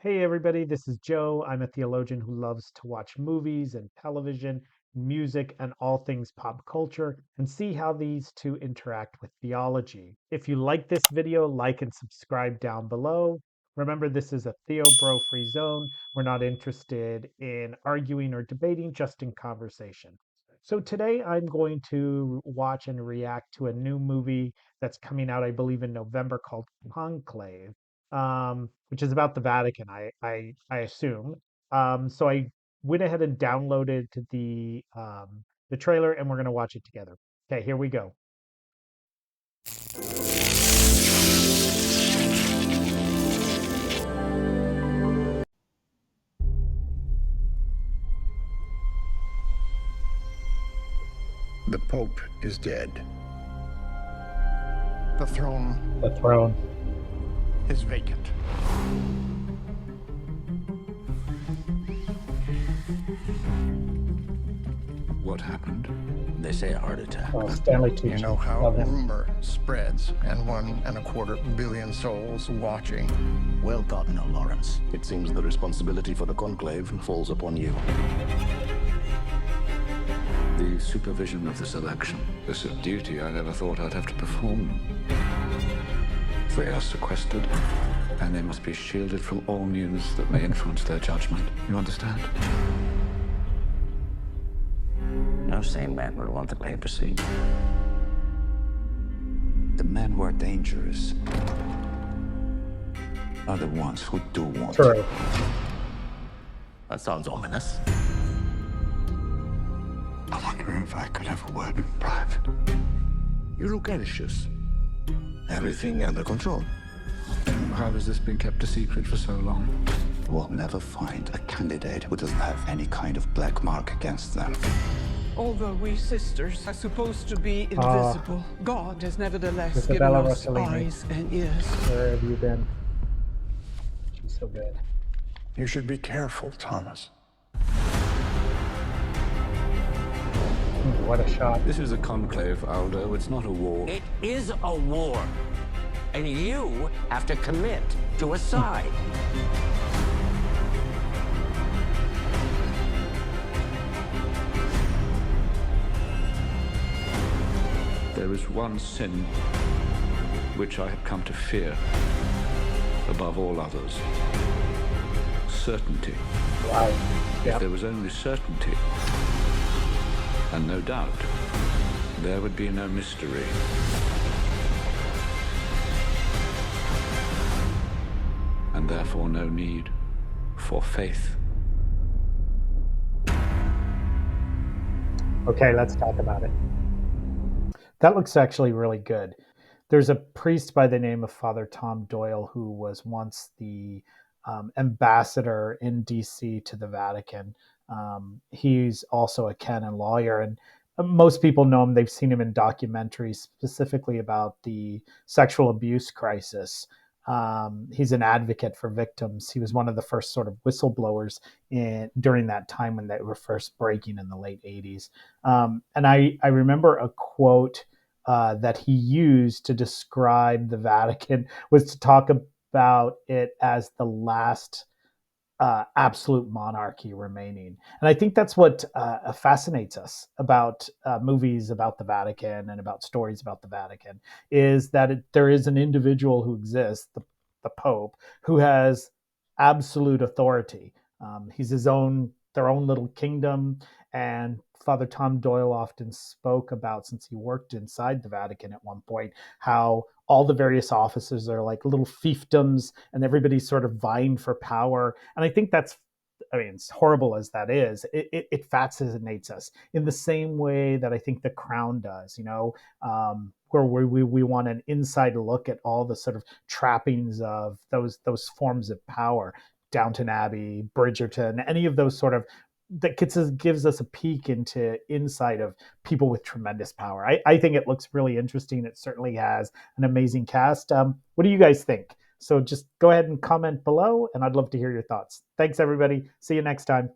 Hey, everybody, this is Joe. I'm a theologian who loves to watch movies and television, music, and all things pop culture and see how these two interact with theology. If you like this video, like and subscribe down below. Remember, this is a Theo Bro free zone. We're not interested in arguing or debating, just in conversation. So today I'm going to watch and react to a new movie that's coming out, I believe, in November called Conclave, which is about the Vatican, I assume. So I went ahead and downloaded the trailer, and we're gonna watch it together. Okay, here we go. The Pope is dead. The throne The throne. is vacant. What happened? They say a heart attack. Oh, Stanley Tucci. You know how Love him. rumor spreads, and 1.25 billion souls watching. Well gotten, no, Lawrence. It seems the responsibility for the Conclave falls upon you. The supervision of this election. It's a duty I never thought I'd have to perform. They are sequestered, and they must be shielded from all news that may influence their judgment. You understand? No sane man would want the papacy. The men who are dangerous are the ones who do want True. it. That sounds ominous. I wonder if I could have a word in private. You look anxious. Everything under control. How has this been kept a secret for so long? We'll never find a candidate who doesn't have any kind of black mark against them. Although we sisters are supposed to be invisible, God has nevertheless given Isabella us Rossellini. eyes and ears. Where have you been? She's so good. You should be careful, Thomas. Ooh, what a shot. This is a conclave, Aldo. It's not a war. It is a war. And you have to commit to a side. There is one sin which I have come to fear above all others. Certainty. Wow. If Yep. there was only certainty and no doubt, there would be no mystery. And therefore no need for faith. Okay, let's talk about it. That looks actually really good. There's a priest by the name of Father Tom Doyle who was once the ambassador in DC to the Vatican. He's also a canon lawyer, and most people know him. They've seen him in documentaries specifically about the sexual abuse crisis. He's an advocate for victims. He was one of the first sort of whistleblowers during that time when they were first breaking in the late 80s. And I remember a quote that he used to describe the Vatican was to talk about it as the last absolute monarchy remaining. And I think that's what fascinates us about movies about the Vatican and about stories about the Vatican is that there is an individual who exists, the Pope, who has absolute authority. He's their own little kingdom. And Father Tom Doyle often spoke about, since he worked inside the Vatican at one point, how all the various offices are like little fiefdoms and everybody's sort of vying for power. And I think that's, I mean, as horrible as that is, it fascinates us in the same way that I think The Crown does, where we want an inside look at all the sort of trappings of those forms of power. Downton Abbey, Bridgerton, any of those sort of that gives us a peek into inside of people with tremendous power. I think it looks really interesting. It certainly has an amazing cast. What do you guys think? So just go ahead and comment below, and I'd love to hear your thoughts. Thanks, everybody. See you next time.